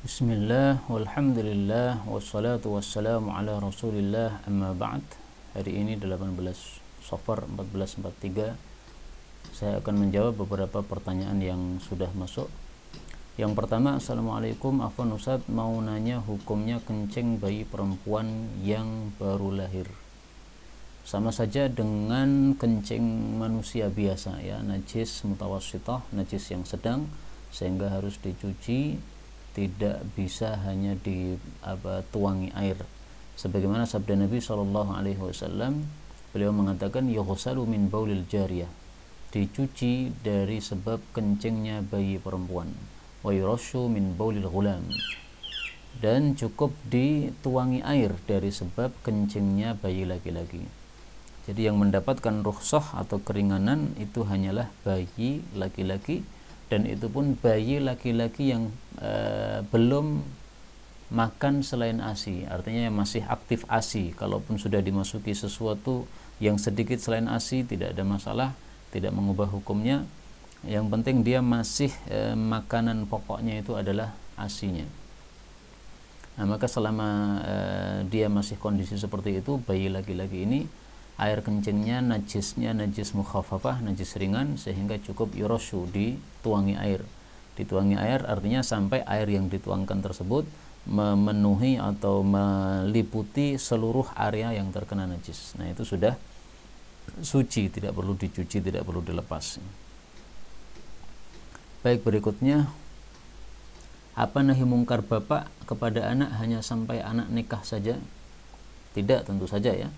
Bismillah, walhamdulillah, wassalatu wassalamu ala rasulillah, amma ba'd. Hari ini 18 Safar 1443. Saya akan menjawab beberapa pertanyaan yang sudah masuk. Yang pertama, Assalamualaikum, Afwan Ustaz, mau nanya hukumnya kencing bayi perempuan yang baru lahir. Sama saja dengan kencing manusia biasa ya, najis mutawassithah, najis yang sedang, sehingga harus dicuci, tidak bisa hanya dituangi air. Sebagaimana sabda Nabi SAW, beliau mengatakan yughsalu min baulil jariyah, dicuci dari sebab kencingnya bayi perempuan, wa yurashu min baulil ghulam, dan cukup dituangi air dari sebab kencingnya bayi laki-laki. Jadi yang mendapatkan rukhsah atau keringanan itu hanyalah bayi laki-laki, dan itu pun bayi laki-laki yang belum makan selain ASI, artinya masih aktif ASI. Kalaupun sudah dimasuki sesuatu yang sedikit selain ASI, tidak ada masalah, tidak mengubah hukumnya. Yang penting dia masih makanan pokoknya itu adalah ASI-nya. Nah, maka selama dia masih kondisi seperti itu, bayi laki-laki ini air kencingnya najisnya najis mukhaffafah, najis ringan, sehingga cukup yurashu, dituangi air. Dituangi air artinya sampai air yang dituangkan tersebut memenuhi atau meliputi seluruh area yang terkena najis. Nah, itu sudah suci, tidak perlu dicuci, tidak perlu dilepas. Baik, berikutnya, apa nahi mungkar bapak kepada anak hanya sampai anak nikah saja? Tidak, tentu saja ya.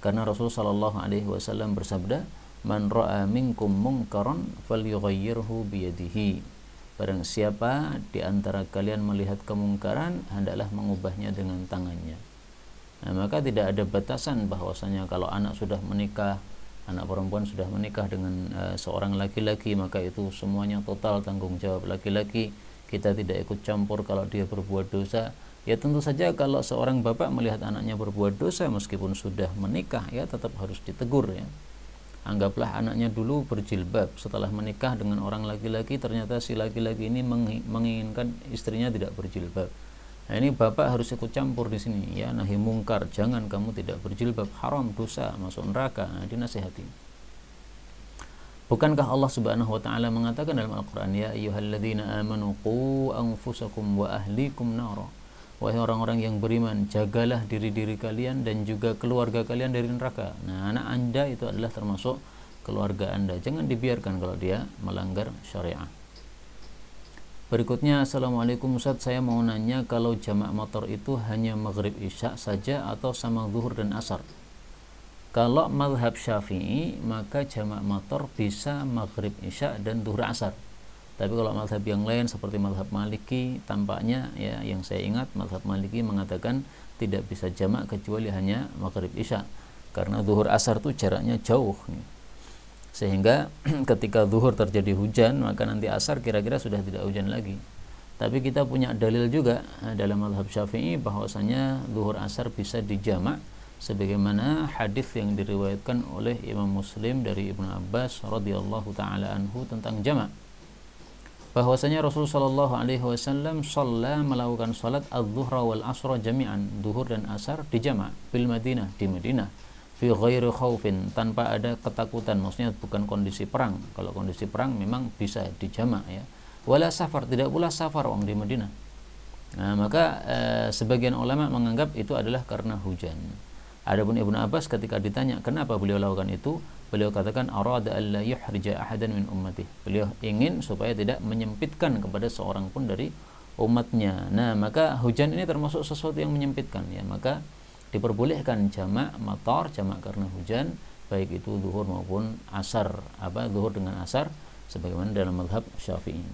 Karena Rasulullah SAW bersabda, man ra'a minkum munkaran falyughayyirhu biyadihi. Barang siapa di antara kalian melihat kemungkaran, hendaklah mengubahnya dengan tangannya. Nah, maka tidak ada batasan bahwasanya kalau anak sudah menikah, anak perempuan sudah menikah dengan seorang laki-laki, maka itu semuanya total tanggung jawab laki-laki. Kita tidak ikut campur kalau dia berbuat dosa. Ya tentu saja kalau seorang bapak melihat anaknya berbuat dosa meskipun sudah menikah, ya tetap harus ditegur ya. Anggaplah anaknya dulu berjilbab, setelah menikah dengan orang laki-laki ternyata si laki-laki ini menginginkan istrinya tidak berjilbab. Nah, ini bapak harus ikut campur di sini ya, nahi mungkar, jangan kamu tidak berjilbab, haram, dosa, masuk neraka. Nah, dinasihati. Bukankah Allah Subhanahu wa taala mengatakan dalam Al-Qur'an, ya ayyuhalladzina amanu qu anfusakum wa ahlikum nara. Wahai orang-orang yang beriman, jagalah diri-diri kalian dan juga keluarga kalian dari neraka. Nah, anak Anda itu adalah termasuk keluarga Anda. Jangan dibiarkan kalau dia melanggar syariah. Berikutnya, Assalamualaikum Ustaz, saya mau nanya kalau jamak motor itu hanya maghrib isya saja atau sama zuhur dan asar? Kalau mazhab Syafi'i, maka jamak motor bisa maghrib isya dan zuhur asar. Tapi kalau mazhab yang lain seperti mazhab Maliki, tampaknya ya, yang saya ingat mazhab Maliki mengatakan tidak bisa jamak kecuali hanya maghrib isya, karena zuhur asar itu jaraknya jauh nih. Sehingga ketika zuhur terjadi hujan, maka nanti asar kira-kira sudah tidak hujan lagi. Tapi kita punya dalil juga dalam mazhab Syafi'i bahwasanya zuhur asar bisa dijamak, sebagaimana hadis yang diriwayatkan oleh Imam Muslim dari Ibnu Abbas radhiyallahu taala anhu tentang jamak, bahwasanya Rasulullah SAW melakukan salat az-zuhra wal asra jami'an, zuhur dan asar dijamak bil Madinah, di Madinah, fi ghairi khaufin, tanpa ada ketakutan, maksudnya bukan kondisi perang. Kalau kondisi perang memang bisa dijamak ya. Wala safar, tidak pula safar orang di Madinah. Nah, maka sebagian ulama menganggap itu adalah karena hujan. Adapun Ibnu Abbas ketika ditanya kenapa beliau lakukan itu, beliau katakan arada alla yuhrija ahadan min ummati. Beliau ingin supaya tidak menyempitkan kepada seorang pun dari umatnya. Nah, maka hujan ini termasuk sesuatu yang menyempitkan ya, maka diperbolehkan jamak motor, jamak karena hujan, baik itu zuhur maupun asar, zuhur dengan asar, sebagaimana dalam mazhab Syafi'i.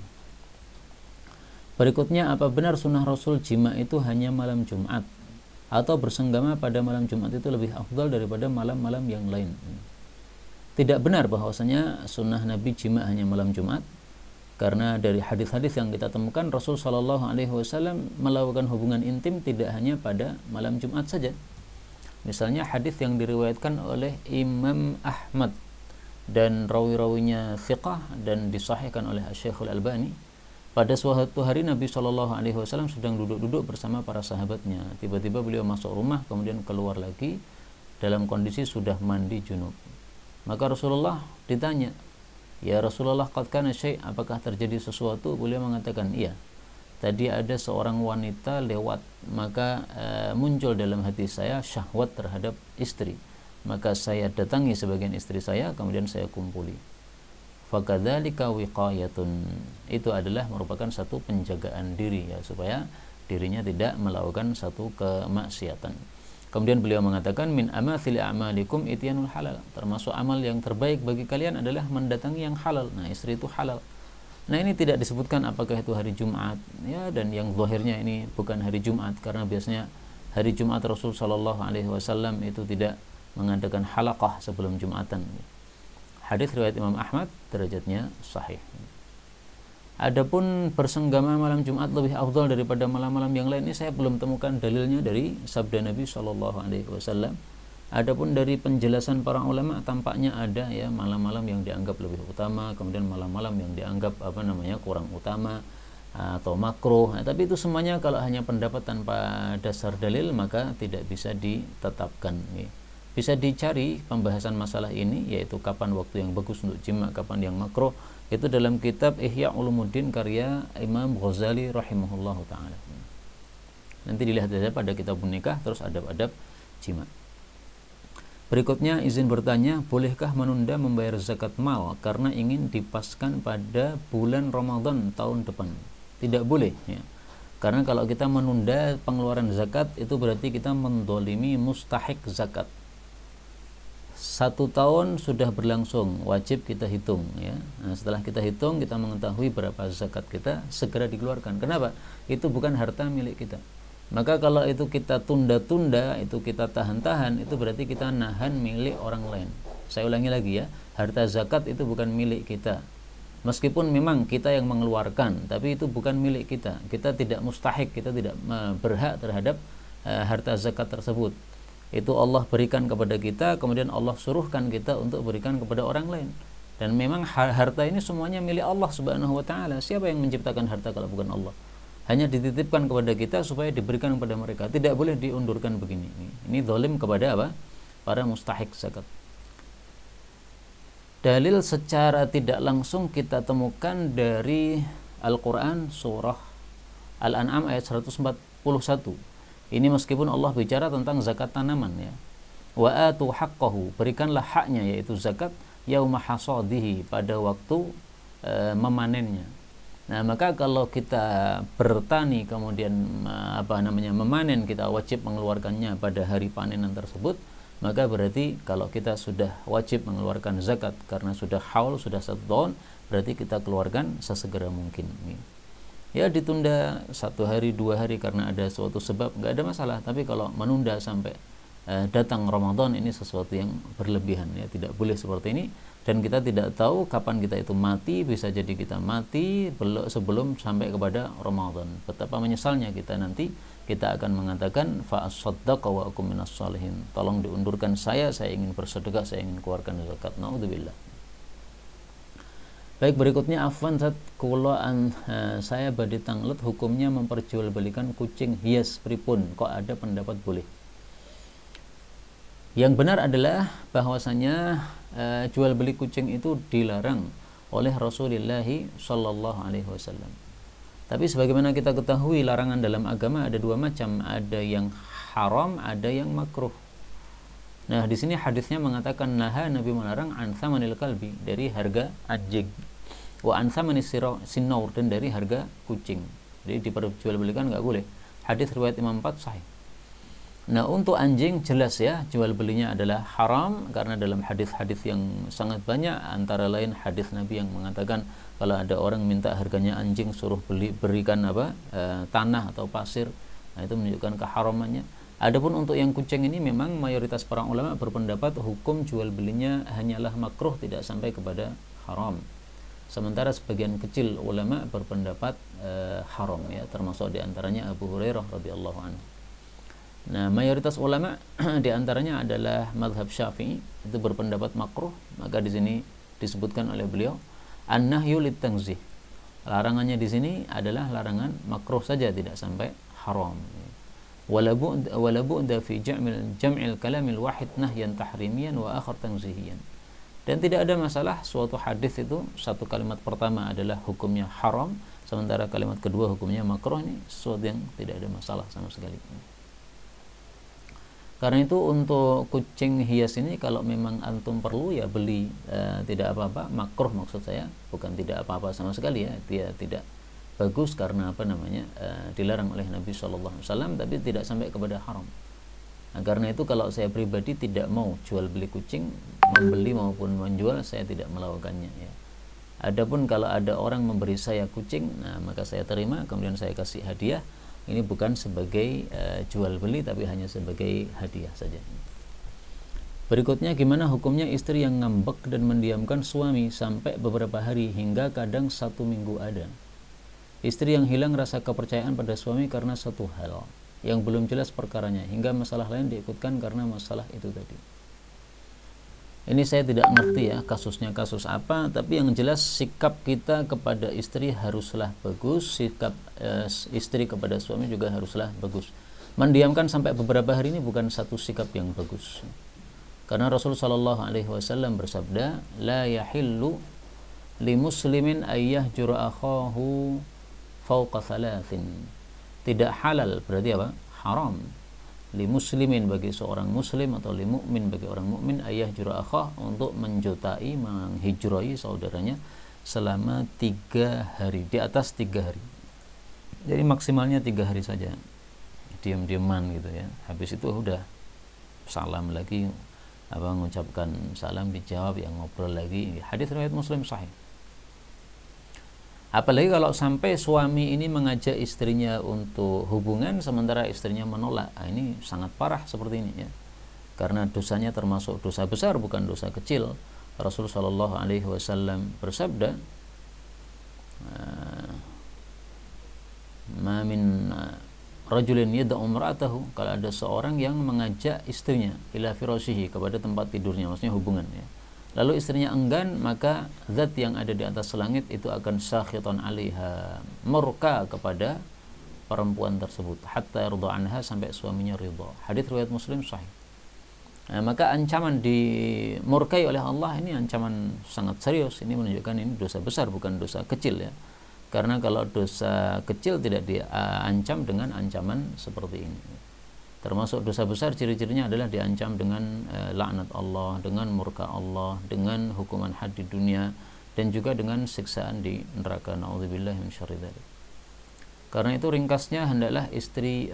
Berikutnya, apa benar sunnah Rasul jima itu hanya malam Jumat, atau bersenggama pada malam Jumat itu lebih afdal daripada malam-malam yang lain? Tidak benar bahwasanya sunnah Nabi jima hanya malam Jumat, karena dari hadis-hadis yang kita temukan Rasul Shallallahu Alaihi Wasallam melakukan hubungan intim tidak hanya pada malam Jumat saja. Misalnya hadis yang diriwayatkan oleh Imam Ahmad dan rawi-rawinya thiqah dan disahihkan oleh Syekhul Albani, Pada suatu hari Nabi Shallallahu Alaihi Wasallam sedang duduk-duduk bersama para sahabatnya. Tiba-tiba beliau masuk rumah, kemudian keluar lagi dalam kondisi sudah mandi junub. Maka Rasulullah ditanya, ya Rasulullah, qad kana syai', apakah terjadi sesuatu? Beliau mengatakan, iya. Tadi ada seorang wanita lewat, maka muncul dalam hati saya syahwat terhadap istri. Maka saya datangi sebagian istri saya, kemudian saya kumpuli. Fakadzalika wiqayatun, itu adalah merupakan satu penjagaan diri, ya, supaya dirinya tidak melakukan satu kemaksiatan. Kemudian beliau mengatakan, min amathil a'malikum ityanul halal, termasuk amal yang terbaik bagi kalian adalah mendatangi yang halal. Nah, istri itu halal. Nah, ini tidak disebutkan apakah itu hari Jumat, ya, dan yang zahirnya ini bukan hari Jumat, karena biasanya hari Jumat Rasul Shallallahu Alaihi Wasallam itu tidak mengadakan halaqah sebelum Jumatan. Hadis riwayat Imam Ahmad, derajatnya sahih. Adapun bersenggama malam Jumat lebih afdal daripada malam-malam yang lain, ini saya belum temukan dalilnya dari sabda Nabi Shallallahu Alaihi Wasallam. Adapun dari penjelasan para ulama, tampaknya ada, ya, malam-malam yang dianggap lebih utama, kemudian malam-malam yang dianggap kurang utama atau makruh. Nah, tapi itu semuanya kalau hanya pendapat tanpa dasar dalil maka tidak bisa ditetapkan, ya. Bisa dicari pembahasan masalah ini, yaitu kapan waktu yang bagus untuk jima, kapan yang makruh, itu dalam kitab Ihya Ulumuddin karya Imam Ghazali rahimahullahu ta'ala. Nanti dilihat saja pada kitab nikah, terus adab-adab jima. Berikutnya izin bertanya, bolehkah menunda membayar zakat mal karena ingin dipaskan pada bulan Ramadan tahun depan? Tidak boleh, ya. Karena kalau kita menunda pengeluaran zakat, itu berarti kita mendolimi mustahik zakat. 1 tahun sudah berlangsung, wajib kita hitung, ya. Nah, setelah kita hitung, kita mengetahui berapa zakat kita, segera dikeluarkan. Kenapa? Itu bukan harta milik kita. Maka kalau itu kita tunda-tunda, itu kita tahan-tahan, itu berarti kita nahan milik orang lain. Saya ulangi lagi, ya, harta zakat itu bukan milik kita. Meskipun memang kita yang mengeluarkan, tapi itu bukan milik kita. Kita tidak mustahik, kita tidak berhak terhadap harta zakat tersebut. Itu Allah berikan kepada kita, kemudian Allah suruhkan kita untuk berikan kepada orang lain. Dan memang harta ini semuanya milik Allah Subhanahu wa ta'ala. Siapa yang menciptakan harta kalau bukan Allah? Hanya dititipkan kepada kita supaya diberikan kepada mereka. Tidak boleh diundurkan begini. Ini zalim kepada apa? Para mustahik zakat. Dalil secara tidak langsung kita temukan dari Al-Quran surah Al-An'am ayat 141. Ini meskipun Allah bicara tentang zakat tanaman, ya. Wa atu haqqahu, berikanlah haknya, yaitu zakat, yauma hasadihi, pada waktu memanennya. Nah, maka kalau kita bertani kemudian memanen, kita wajib mengeluarkannya pada hari panenan tersebut, maka berarti kalau kita sudah wajib mengeluarkan zakat karena sudah haul, sudah 1 tahun, berarti kita keluarkan sesegera mungkin. Ya, ditunda 1 hari 2 hari karena ada suatu sebab, nggak ada masalah. Tapi kalau menunda sampai datang Ramadan, ini sesuatu yang berlebihan, ya. Tidak boleh seperti ini. Dan kita tidak tahu kapan kita itu mati. Bisa jadi kita mati sebelum sampai kepada Ramadan. Betapa menyesalnya kita nanti. Kita akan mengatakan fa'asaddaqa wa akum minas shalihin, tolong diundurkan saya ingin bersedekah, saya ingin keluarkan zakat. Naudzubillah. Baik, berikutnya, afwan Zat, saya badhe tanglet hukumnya memperjualbelikan kucing hias pripun, kok ada pendapat boleh? Yang benar adalah bahwasanya jual beli kucing itu dilarang oleh Rasulullah Shallallahu Alaihi Wasallam. Tapi sebagaimana kita ketahui, larangan dalam agama ada 2 macam, ada yang haram, ada yang makruh. Nah, di sini hadisnya mengatakan Nabi melarang an thamanil kalbi, dari harga anjing, wa an thamanis sinnaur, dan dari harga kucing. Jadi diperjualbelikan nggak boleh. Hadis riwayat Imam 4 sahih. Nah, untuk anjing jelas, ya, jual belinya adalah haram karena dalam hadis-hadis yang sangat banyak, antara lain hadis Nabi yang mengatakan kalau ada orang minta harganya anjing, suruh berikan tanah atau pasir. Nah, itu menunjukkan keharamannya. Adapun untuk yang kucing ini, memang mayoritas para ulama berpendapat hukum jual belinya hanyalah makruh, tidak sampai kepada haram. Sementara sebagian kecil ulama berpendapat haram, ya, termasuk diantaranya Abu Hurairah radhiyallahu anhu. Nah, mayoritas ulama diantaranya adalah mazhab Syafi'i, itu berpendapat makruh. Maka di sini disebutkan oleh beliau an-nahyu lit-tanzih, Larangannya di sini adalah larangan makruh saja, tidak sampai haram. Wala bu'da fi jam'il kalamil wahid nahyan tahrimiyan wa akhar tanzihiyan. Dan tidak ada masalah suatu hadis itu satu kalimat pertama adalah hukumnya haram, sementara kalimat kedua hukumnya makruh. Ini sesuatu yang tidak ada masalah sama sekali. Karena itu untuk kucing hias ini kalau memang antum perlu ya beli, tidak apa-apa. Makruh maksud saya, bukan tidak apa-apa sama sekali ya. Dia tidak bagus karena apa namanya, dilarang oleh Nabi SAW, tapi tidak sampai kepada haram. Nah, karena itu kalau saya pribadi tidak mau jual beli kucing, membeli maupun menjual saya tidak melakukannya ya. Adapun kalau ada orang memberi saya kucing, nah maka saya terima, kemudian saya kasih hadiah. Ini bukan sebagai jual beli, tapi hanya sebagai hadiah saja. Berikutnya, gimana hukumnya istri yang ngambek dan mendiamkan suami sampai beberapa hari hingga kadang 1 minggu ada. Istri yang hilang rasa kepercayaan pada suami karena satu hal yang belum jelas perkaranya, hingga masalah lain diikutkan karena masalah itu tadi. Ini saya tidak ngerti ya kasusnya kasus apa, tapi yang jelas sikap kita kepada istri haruslah bagus, sikap istri kepada suami juga haruslah bagus. Mendiamkan sampai beberapa hari ini bukan satu sikap yang bagus. Karena Rasul sallallahu alaihi wasallam bersabda, la yahillu li muslimin ayyahjura akhahu fawqa thalathin. Tidak halal berarti apa? Haram. Li muslimin bagi seorang muslim atau li mukmin bagi orang mukmin ayah jura akhah untuk menjutai, menghijroi saudaranya selama 3 hari, di atas 3 hari. Jadi maksimalnya 3 hari saja, diam-diaman gitu ya. Habis itu udah salam lagi, mengucapkan salam dijawab, yang ngobrol lagi. Hadis riwayat Muslim sahih. Apalagi kalau sampai suami ini mengajak istrinya untuk hubungan sementara istrinya menolak. Ini sangat parah seperti ini ya. Karena dosanya termasuk dosa besar, bukan dosa kecil. Rasulullah sallallahu alaihi wasallam bersabda, "Ma min rajulin yad'u imra'atahu", kalau ada seorang yang mengajak istrinya ila firashihi, kepada tempat tidurnya, maksudnya hubungan ya. Lalu istrinya enggan, maka zat yang ada di atas langit itu akan sakhitan 'alaiha, murka kepada perempuan tersebut, hatta yarda anha, sampai suaminya ridha. Hadis riwayat Muslim sahih. Nah, maka ancaman dimurkai oleh Allah ini ancaman sangat serius. Ini menunjukkan ini dosa besar, bukan dosa kecil ya. Karena kalau dosa kecil tidak diancam dengan ancaman seperti ini. Termasuk dosa besar ciri-cirinya adalah diancam dengan laknat Allah, dengan murka Allah, dengan hukuman had di dunia, dan juga dengan siksaan di neraka. Na'udzubillah min syarri dzalik. Karena itu ringkasnya hendaklah istri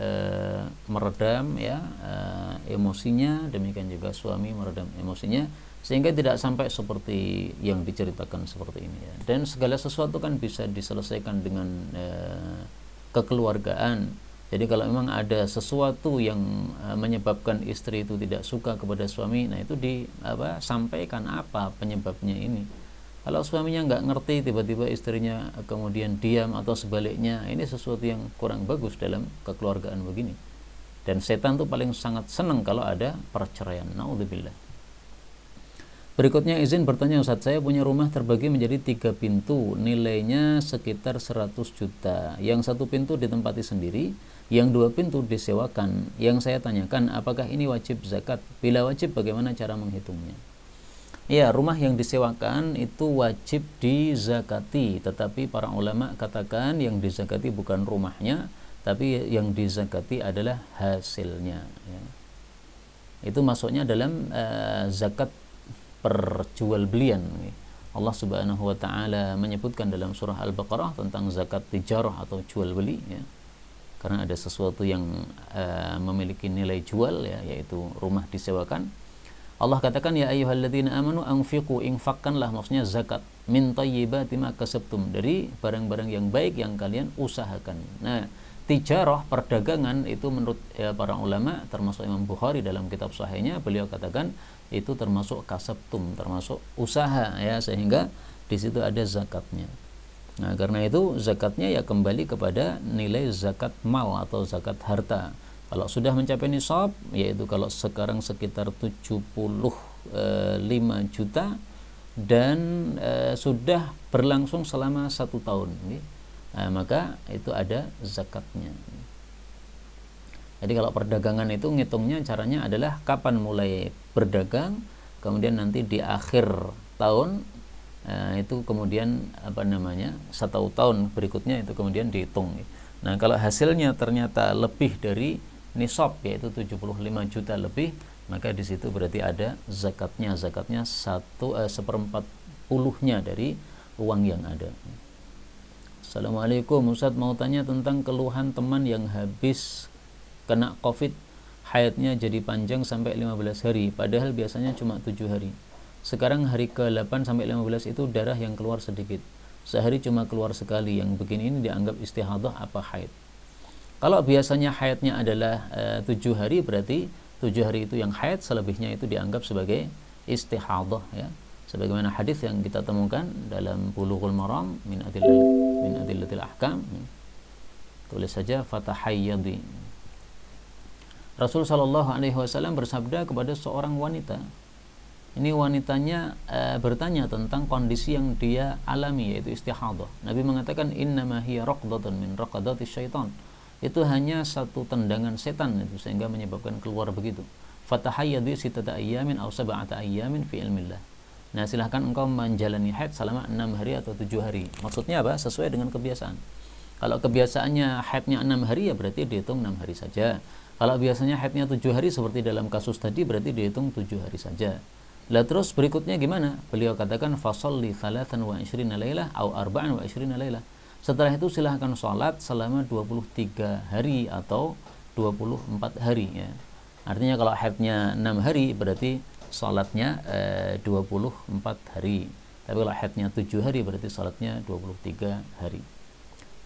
meredam ya emosinya, demikian juga suami meredam emosinya, sehingga tidak sampai seperti yang diceritakan seperti ini ya. Dan segala sesuatu kan bisa diselesaikan dengan kekeluargaan. Jadi kalau memang ada sesuatu yang menyebabkan istri itu tidak suka kepada suami, nah itu sampaikan apa penyebabnya ini. Kalau suaminya nggak ngerti, tiba-tiba istrinya kemudian diam atau sebaliknya, ini sesuatu yang kurang bagus dalam kekeluargaan begini. Dan setan tuh paling sangat senang kalau ada perceraian. Naudzubillah. Berikutnya izin bertanya Ustaz, saya punya rumah terbagi menjadi 3 pintu, nilainya sekitar 100 juta. Yang 1 pintu ditempati sendiri, yang 2 pintu disewakan. Yang saya tanyakan, apakah ini wajib zakat? Bila wajib, bagaimana cara menghitungnya? Ya, rumah yang disewakan itu wajib dizakati, tetapi para ulama katakan yang dizakati bukan rumahnya, tapi yang dizakati adalah hasilnya ya. Itu masuknya dalam zakat perjualbelian. Allah Subhanahu wa taala menyebutkan dalam surah Al-Baqarah tentang zakat tijarah atau jual beli ya. Karena ada sesuatu yang memiliki nilai jual ya, yaitu rumah disewakan. Allah katakan ya ayyuhalladzina amanu anfiqu, infakkanlah, maksudnya zakat, min thayyibati ma kasabtum, dari barang-barang yang baik yang kalian usahakan. Nah, tijarah, perdagangan itu menurut para ulama, termasuk Imam Bukhari dalam kitab sahihnya, beliau katakan itu termasuk kasabtum, termasuk usaha ya, sehingga di situ ada zakatnya. Nah, karena itu zakatnya ya kembali kepada nilai zakat mal atau zakat harta. Kalau sudah mencapai nisab, yaitu kalau sekarang sekitar 75 juta, dan sudah berlangsung selama 1 tahun, maka itu ada zakatnya. Jadi kalau perdagangan itu ngitungnya caranya adalah kapan mulai berdagang, kemudian nanti di akhir tahun itu kemudian 1 tahun berikutnya itu kemudian dihitung. Nah, kalau hasilnya ternyata lebih dari nisab, yaitu 75 juta lebih, maka di situ berarti ada zakatnya. Zakatnya 1/4-nya dari uang yang ada. Assalamualaikum, Ustaz mau tanya tentang keluhan teman yang habis kena COVID, haidnya jadi panjang sampai 15 hari, padahal biasanya cuma 7 hari. Sekarang hari ke-8 sampai 15 itu darah yang keluar sedikit. Sehari cuma keluar sekali. Yang begini ini dianggap istihadah apa haid? Kalau biasanya haidnya adalah 7 hari, berarti 7 hari itu yang haid, selebihnya itu dianggap sebagai istihadah, ya. Sebagaimana hadis yang kita temukan dalam Bulughul Maram min adillatil ahkam. Tulis saja fatahayyadi. Rasul sallallahu alaihi wasallam bersabda kepada seorang wanita. Ini wanitanya bertanya tentang kondisi yang dia alami, yaitu istihadah. Nabi mengatakan innama hiya raqdatun min raqadatis syaitan. Itu hanya satu tendangan setan itu sehingga menyebabkan keluar begitu. Fatahayyadi sittata ayyamin aw sab'ata ayyamin fi ilmillah. Nah, silahkan engkau menjalani haid selama 6 hari atau 7 hari. Maksudnya apa? Sesuai dengan kebiasaan. Kalau kebiasaannya haidnya 6 hari, ya berarti dihitung 6 hari saja. Kalau biasanya haidnya 7 hari seperti dalam kasus tadi, berarti dihitung 7 hari saja. Lah terus berikutnya gimana? Beliau katakan fasholli 23 lailah atau 24 lailah. Setelah itu silahkan sholat selama 23 hari atau 24 hari, ya. Artinya kalau haidnya 6 hari berarti sholatnya 24 hari. Tapi kalau haidnya 7 hari berarti sholatnya 23 hari.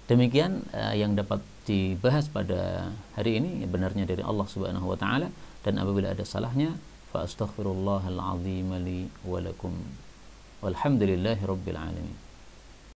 Demikian yang dapat dibahas pada hari ini, benarnya dari Allah Subhanahu wa taala, dan apabila ada salahnya fa astaghfirullahal azim li wa lakum. Walhamdulillahirabbil alamin.